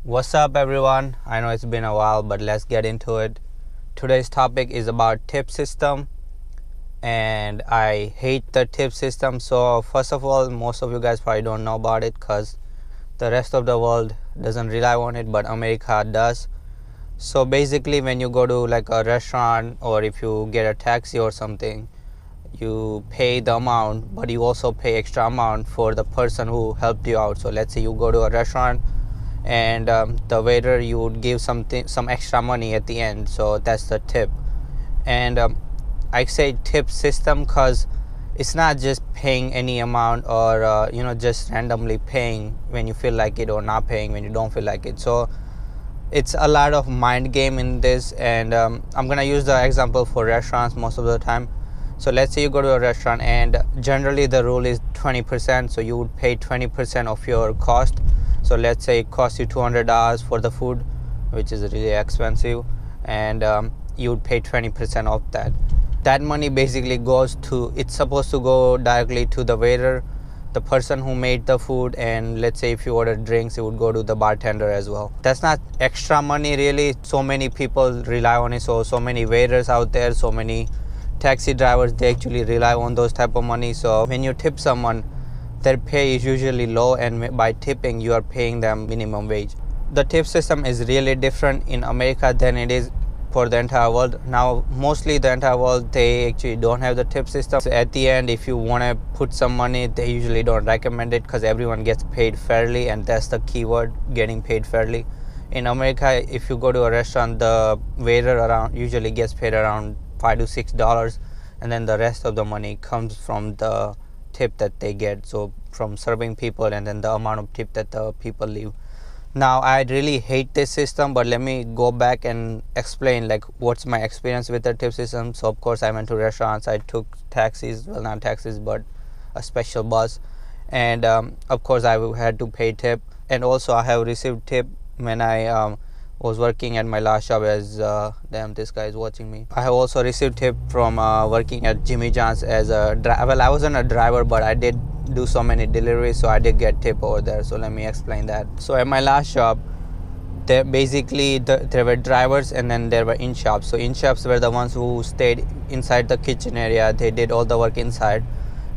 What's up, everyone? I know it's been a while, but let's get into it. Today's topic is about tip system, and I hate the tip system. So first of all, most of you guys probably don't know about it because the rest of the world doesn't rely on it, but America does. So basically, when you go to like a restaurant or if you get a taxi or something, you pay the amount, but you also pay extra amount for the person who helped you out. So let's say you go to a restaurant and the waiter, you would give some extra money at the end, so that's the tip. And I say tip system because it's not just paying any amount or just randomly paying when you feel like it or not paying when you don't feel like it. So it's a lot of mind game in this, and I'm gonna use the example for restaurants most of the time. So let's say you go to a restaurant, and generally the rule is 20%, so you would pay 20% of your cost. So let's say it costs you $200 for the food, which is really expensive, and you would pay 20% of that. That money basically it's supposed to go directly to the waiter, the person who made the food, and let's say if you order drinks, it would go to the bartender as well. That's not extra money really. So many people rely on it, so many waiters out there, so many taxi drivers, they actually rely on those type of money. So when you tip someone, their pay is usually low, and by tipping you are paying them minimum wage. The tip system is really different in America than it is for the entire world. Now mostly the entire world, they actually don't have the tip system. So at the end, if you want to put some money, they usually don't recommend it because everyone gets paid fairly, and that's the key word, getting paid fairly. In America, if you go to a restaurant, the waiter usually gets paid around $5 to $6, and then the rest of the money comes from the tip that they get, so from serving people, and then the amount of tip that the people leave. Now I really hate this system, but let me go back and explain like what's my experience with the tip system. So of course I went to restaurants, I took taxis, well, not taxis but a special bus, and of course I had to pay tip. And also I have received tip when I was working at my last job as damn, this guy is watching me. I have also received tip from working at Jimmy John's as a well, I wasn't a driver, but I did do so many deliveries, so I did get tip over there. So let me explain that. So at my last job, there were drivers, and then there were in-shops. So in-shops were the ones who stayed inside the kitchen area, they did all the work inside,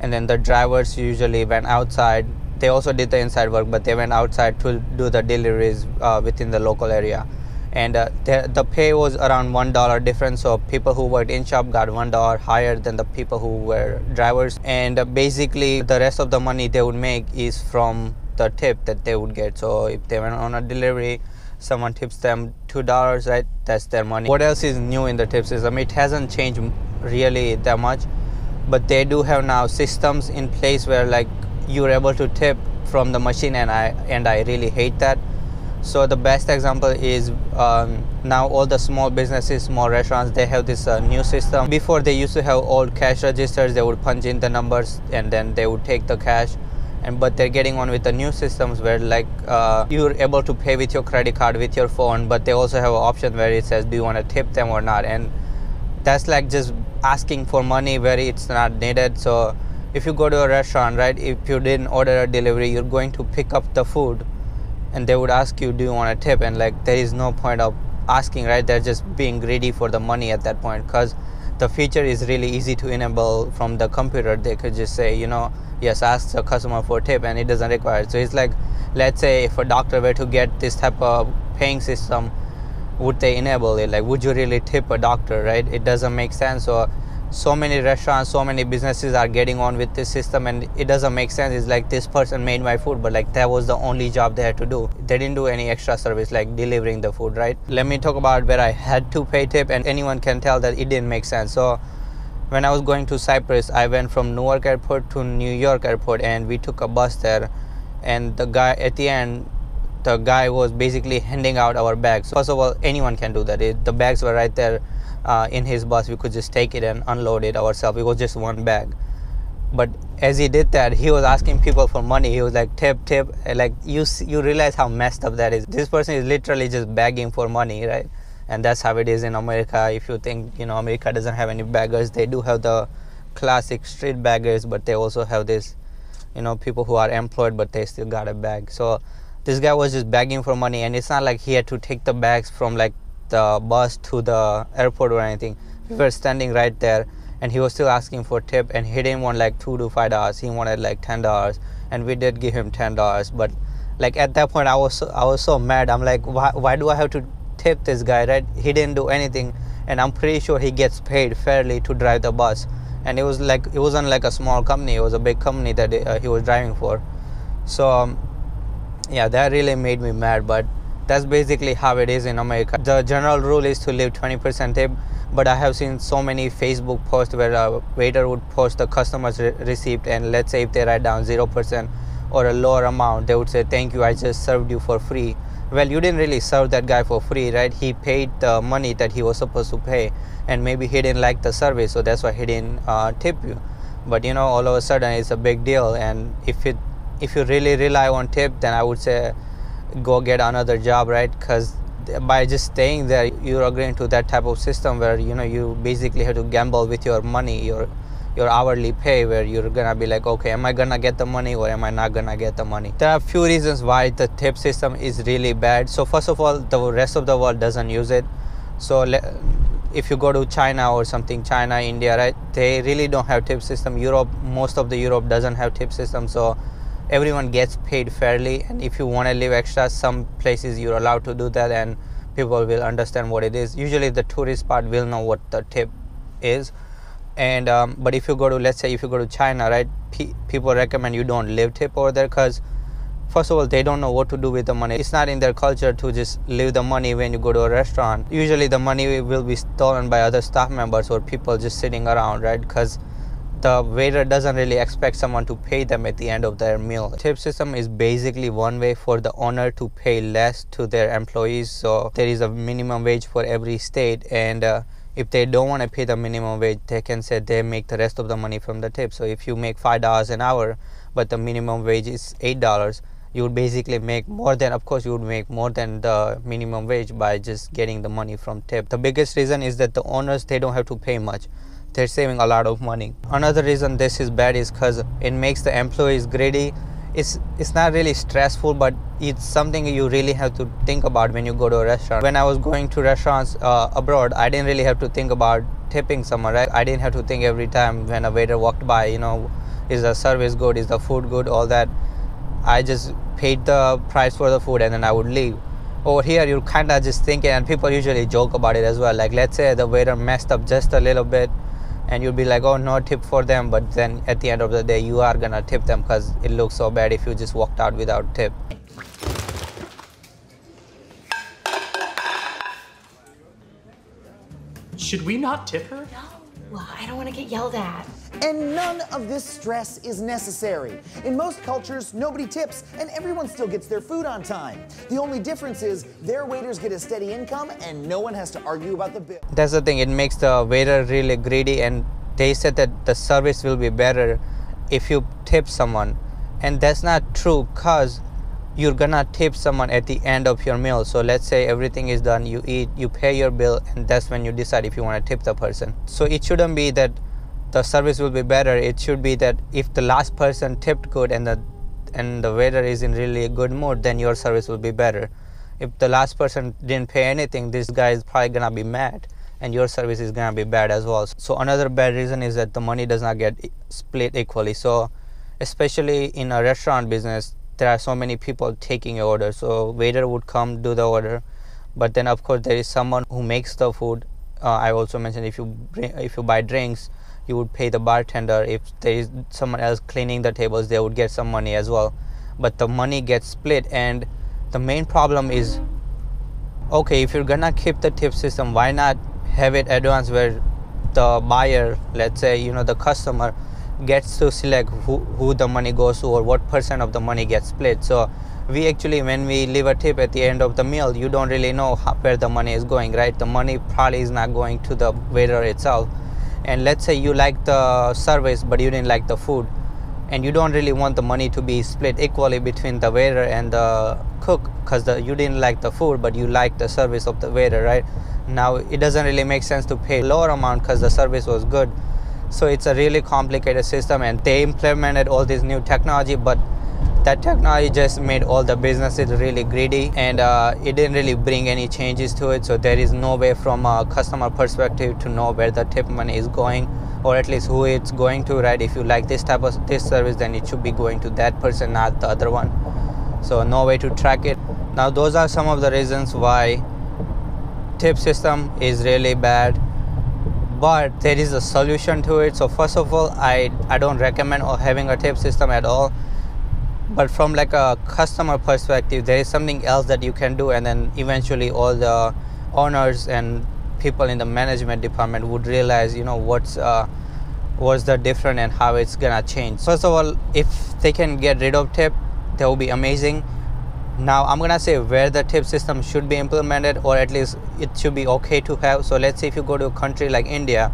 and then the drivers usually went outside. They also did the inside work, but they went outside to do the deliveries within the local area. And the pay was around $1 difference, so people who worked in shop got $1 higher than the people who were drivers. And basically the rest of the money they would make is from the tip that they would get. So if they went on a delivery, someone tips them $2, right? That's their money. What else is new in the tip system? It hasn't changed really that much, but they do have now systems in place where like you're able to tip from the machine, and I really hate that. So the best example is now all the small businesses, small restaurants, they have this new system. Before they used to have old cash registers, they would punch in the numbers and then they would take the cash. But they're getting on with the new systems where like you're able to pay with your credit card, with your phone, but they also have an option where it says do you want to tip them or not, and that's like just asking for money where it's not needed. So if you go to a restaurant, right, if you didn't order a delivery, you're going to pick up the food and they would ask you do you want a tip, and like there is no point of asking, right? They're just being greedy for the money at that point, because the feature is really easy to enable from the computer. They could just say, yes, ask the customer for a tip, and it doesn't require it. So it's like, let's say if a doctor were to get this type of paying system, would they enable it? Like, would you really tip a doctor, right? It doesn't make sense. So many restaurants, so many businesses are getting on with this system, and it doesn't make sense. It's like this person made my food, but like that was the only job they had to do. They didn't do any extra service like delivering the food, right? Let me talk about where I had to pay tip, and anyone can tell that it didn't make sense. So when I was going to Cyprus, I went from Newark airport to New York airport, and we took a bus there, and the guy at the end, the guy was basically handing out our bags. First of all, anyone can do that. The bags were right there in his bus. We could just take it and unload it ourselves. It was just one bag. But as he did that, he was asking people for money. He was like, tip. Like you realize how messed up that is. This person is literally just begging for money, right? And that's how it is in America. If you think America doesn't have any beggars, they do have the classic street beggars, but they also have this people who are employed but they still got a bag. So this guy was just begging for money, and it's not like he had to take the bags from like the bus to the airport or anything. We were standing right there, and he was still asking for tip, and he didn't want like $2 to $5. He wanted like $10, and we did give him $10. But like at that point, I was so mad. I'm like, why do I have to tip this guy, right? He didn't do anything, and I'm pretty sure he gets paid fairly to drive the bus. And it wasn't like a small company, it was a big company that he was driving for. So yeah, that really made me mad. But that's basically how it is in America. The general rule is to leave 20% tip, but I have seen so many Facebook posts where a waiter would post the customer's receipt, and let's say if they write down 0% or a lower amount, they would say, thank you, I just served you for free. Well, you didn't really serve that guy for free, right? He paid the money that he was supposed to pay, and maybe he didn't like the service, so that's why he didn't tip you. But you know, all of a sudden it's a big deal, and if you really rely on tip, then I would say go get another job, right? Because by just staying there, you're agreeing to that type of system where, you know, you basically have to gamble with your money, your hourly pay, where you're gonna be like, okay, am I gonna get the money or am I not gonna get the money? There are a few reasons why the tip system is really bad. So first of all, the rest of the world doesn't use it. So if you go to China or something, China, India, right, they really don't have tip system. Europe, most of the Europe doesn't have tip system, so everyone gets paid fairly. And if you want to leave extra, some places you're allowed to do that, and people will understand what it is. Usually the tourist part will know what the tip is. And but if you go to, let's say if you go to China, right, people recommend you don't leave tip over there, because first of all, they don't know what to do with the money. It's not in their culture to just leave the money when you go to a restaurant. Usually the money will be stolen by other staff members or people just sitting around, right? Because the waiter doesn't really expect someone to pay them at the end of their meal. Tip system is basically one way for the owner to pay less to their employees. So there is a minimum wage for every state, and if they don't want to pay the minimum wage, they can say they make the rest of the money from the tip. So if you make $5 an hour, but the minimum wage is $8, you would basically make more than, of course, you would make more than the minimum wage by just getting the money from tip. The biggest reason is that the owners, they don't have to pay much. They're saving a lot of money. Another reason this is bad is because it makes the employees greedy. It's not really stressful, but it's something you really have to think about when you go to a restaurant. When I was going to restaurants abroad, I didn't really have to think about tipping someone, right? I didn't have to think every time when a waiter walked by, you know, is the service good, is the food good, all that. I just paid the price for the food and then I would leave. Over here, you're kind of just thinking, and people usually joke about it as well. Like, let's say the waiter messed up just a little bit, and you'll be like, oh, no tip for them. But then at the end of the day, you are gonna tip them, because it looks so bad if you just walked out without tip. Should we not tip her? No, I don't want to get yelled at. And none of this stress is necessary. In most cultures, nobody tips, and everyone still gets their food on time. The only difference is their waiters get a steady income, and no one has to argue about the bill. That's the thing, it makes the waiter really greedy, and they said that the service will be better if you tip someone. And that's not true, because you're gonna tip someone at the end of your meal. So let's say everything is done, you eat, you pay your bill, and that's when you decide if you want to tip the person. So it shouldn't be that the service will be better. It should be that if the last person tipped good and the waiter is in really a good mood, then your service will be better. If the last person didn't pay anything, this guy is probably gonna be mad, and your service is gonna be bad as well. So another bad reason is that the money does not get split equally. So especially in a restaurant business, there are so many people taking your order. So waiter would come, do the order, but then of course there is someone who makes the food. I also mentioned if you buy drinks, you would pay the bartender. If there is someone else cleaning the tables, they would get some money as well. But the money gets split, and the main problem is, okay, if you're gonna keep the tip system, why not have it advanced where the buyer, let's say, you know, the customer gets to select who the money goes to, or what percent of the money gets split. So we actually, when we leave a tip at the end of the meal, you don't really know where the money is going, right? The money probably is not going to the waiter itself. And let's say you like the service but you didn't like the food, and you don't really want the money to be split equally between the waiter and the cook, because you didn't like the food but you like the service of the waiter, right? Now it doesn't really make sense to pay lower amount because the service was good. So it's a really complicated system, and they implemented all this new technology, but that technology just made all the businesses really greedy, and it didn't really bring any changes to it. So there is no way from a customer perspective to know where the tip money is going, or at least who it's going to, right? If you like this type of this service, then it should be going to that person, not the other one. So no way to track it. Now those are some of the reasons why tip system is really bad, but there is a solution to it. So first of all, I don't recommend having a tip system at all, but from like a customer perspective, there is something else that you can do, and then eventually all the owners and people in the management department would realize, you know, what's the difference and how it's gonna change. First of all, if they can get rid of tip, that will be amazing. Now I'm gonna say where the tip system should be implemented, or at least it should be okay to have. So let's say if you go to a country like India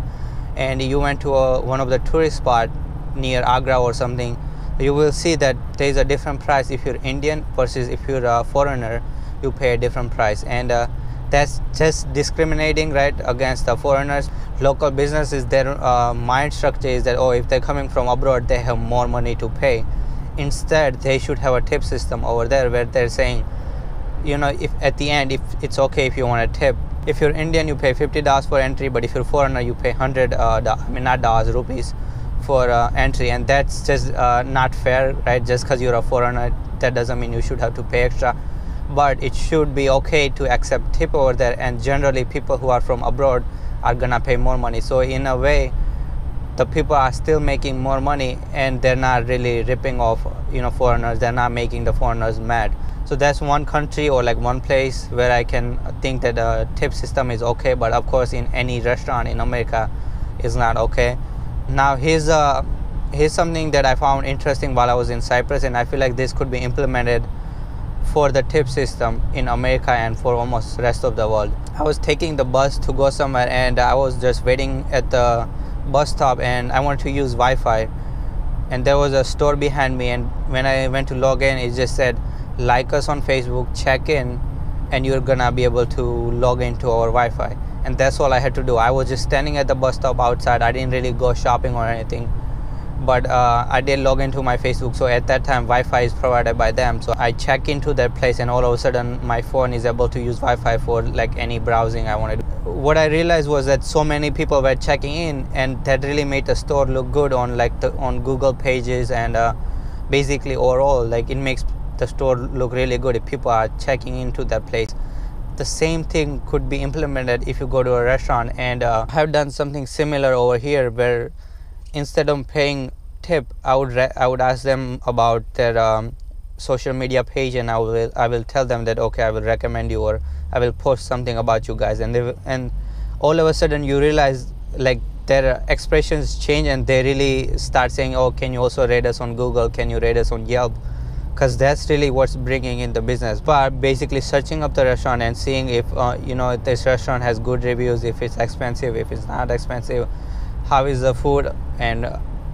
and you went to one of the tourist spot near Agra or something, you will see that there is a different price if you're Indian versus if you're a foreigner. You pay a different price, and that's just discriminating, right, against the foreigners. Local businesses, their mind structure is that, oh, if they're coming from abroad, they have more money to pay. Instead, they should have a tip system over there where they're saying, you know, if at the end, if it's okay if you want a tip. If you're Indian, you pay $50 for entry, but if you're foreigner, you pay rupees for entry, and that's just not fair, right? Just because you're a foreigner, that doesn't mean you should have to pay extra. But it should be okay to accept tip over there, and generally people who are from abroad are gonna pay more money. So in a way, the people are still making more money, and they're not really ripping off, you know, foreigners. They're not making the foreigners mad. So that's one country or like one place where I can think that the tip system is okay, but of course in any restaurant in America is not okay. Now here's something that I found interesting while I was in Cyprus, and I feel like this could be implemented for the tip system in America and for almost the rest of the world. I was taking the bus to go somewhere, and I was just waiting at the bus stop, and I wanted to use Wi-Fi, and there was a store behind me, and when I went to log in, it just said like us on Facebook, check in, and you're gonna be able to log into our Wi-Fi. And that's all I had to do. I was just standing at the bus stop outside. I didn't really go shopping or anything, but I did log into my Facebook. So at that time, Wi-Fi is provided by them, so I check into that place, and all of a sudden my phone is able to use Wi-Fi for like any browsing I wanted. What I realized was that so many people were checking in, and that really made the store look good on on Google pages, and basically overall, like, it makes the store look really good if people are checking into that place. The same thing could be implemented if you go to a restaurant, and I have done something similar over here where instead of paying tip, I would ask them about their social media page, and I will tell them that, okay, I will recommend you, or I will post something about you guys, and all of a sudden you realize like their expressions change, and they really start saying, oh, can you also rate us on Google, can you rate us on Yelp? Because that's really what's bringing in the business. But basically searching up the restaurant and seeing if if this restaurant has good reviews, if it's expensive, if it's not expensive, how is the food, and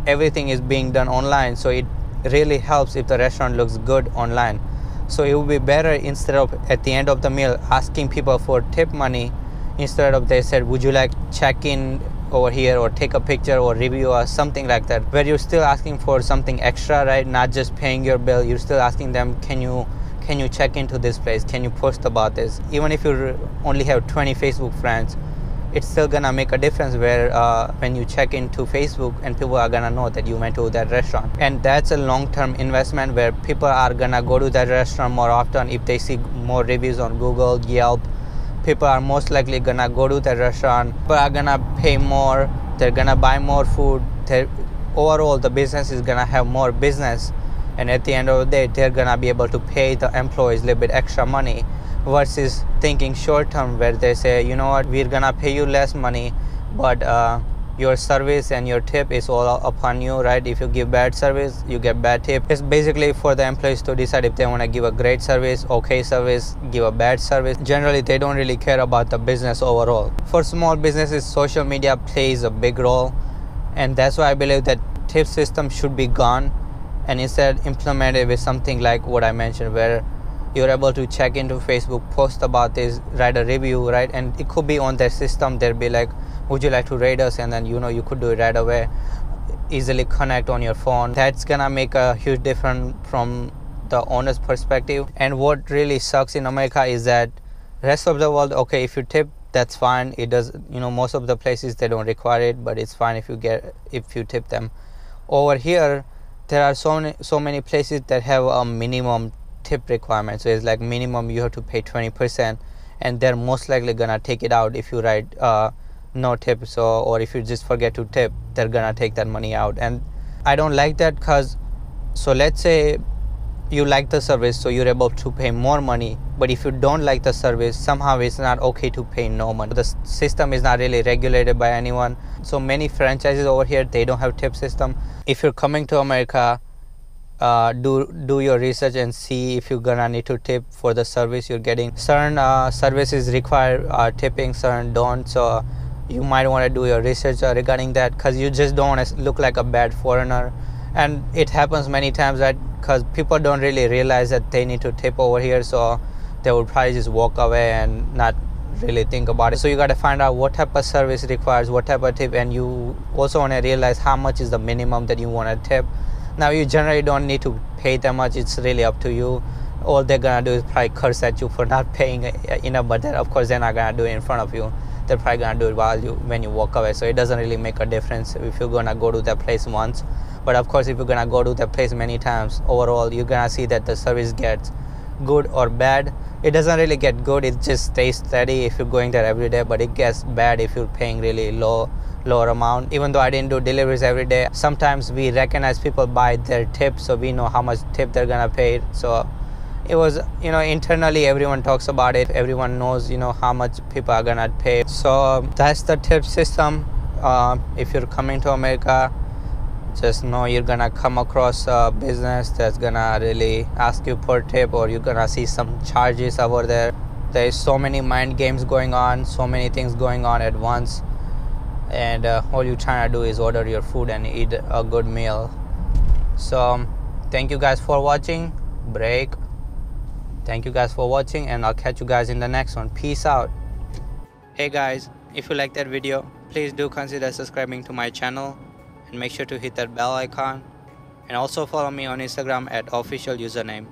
everything is being done online. So it really helps if the restaurant looks good online. So it would be better, instead of at the end of the meal asking people for tip money, instead of they said, would you like check in over here, or take a picture, or review, or something like that, where you're still asking for something extra, right? Not just paying your bill. You're still asking them, can you check into this place, can you post about this? Even if you only have 20 Facebook friends, it's still gonna make a difference where when you check into Facebook, and people are gonna know that you went to that restaurant. And that's a long-term investment where people are gonna go to that restaurant more often if they see more reviews on Google, Yelp. People are most likely gonna go to the restaurant. People are gonna pay more. They're gonna buy more food. Overall, the business is gonna have more business, and at the end of the day, they're gonna be able to pay the employees a little bit extra money, versus thinking short term, where they say, you know what, we're gonna pay you less money, but your service and your tip is all upon you, right? If you give bad service, you get bad tip. It's basically for the employees to decide if they want to give a great service, okay service, give a bad service. Generally, they don't really care about the business overall. For small businesses, social media plays a big role, and that's why I believe that tip system should be gone, and instead implemented with something like what I mentioned, where you're able to check into Facebook, post about this, write a review, right? And it could be on their system. They'll be like, would you like to rate us? And then you could do it right away, easily connect on your phone. That's gonna make a huge difference from the owner's perspective. And what really sucks in America is that rest of the world, okay, if you tip, that's fine. It does, most of the places they don't require it, but it's fine if you tip them. Over here, there are so many places that have a minimum tip requirement. So it's like minimum you have to pay 20%, and they're most likely gonna take it out if you write no tip. So, or if you just forget to tip, they're gonna take that money out. And I don't like that, because so let's say you like the service, so you're able to pay more money, but if you don't like the service, somehow it's not okay to pay no money. The system is not really regulated by anyone. So many franchises over here, they don't have tip system. If you're coming to America, do your research and see if you're gonna need to tip for the service you're getting. Certain services require tipping, certain don't. So you might want to do your research regarding that, because you just don't want to look like a bad foreigner. And it happens many times, right? Because people don't really realize that they need to tip over here, so they would probably just walk away and not really think about it. So you got to find out what type of service requires what type of tip, and you also want to realize how much is the minimum that you want to tip. Now, you generally don't need to pay that much. It's really up to you. All they're gonna do is probably curse at you for not paying enough, but then of course they're not gonna do it in front of you. They're probably gonna do it when you walk away. So it doesn't really make a difference if you're gonna go to that place once. But of course, if you're gonna go to that place many times, overall you're gonna see that the service gets good or bad. It doesn't really get good, it just stays steady if you're going there every day, but it gets bad if you're paying really lower amount. Even though I didn't do deliveries every day, sometimes we recognize people by their tips, so we know how much tip they're gonna pay. So it was, internally everyone talks about it, everyone knows how much people are gonna pay. So that's the tip system. If you're coming to America, just know you're gonna come across a business that's gonna really ask you per tip, or you're gonna see some charges over there. There's so many mind games going on, so many things going on at once, and all you're trying to do is order your food and eat a good meal. So thank you guys for watching. Thank you guys for watching, and I'll catch you guys in the next one. Peace out. Hey guys, if you like that video, please do consider subscribing to my channel, and make sure to hit that bell icon, and also follow me on Instagram at officialusername.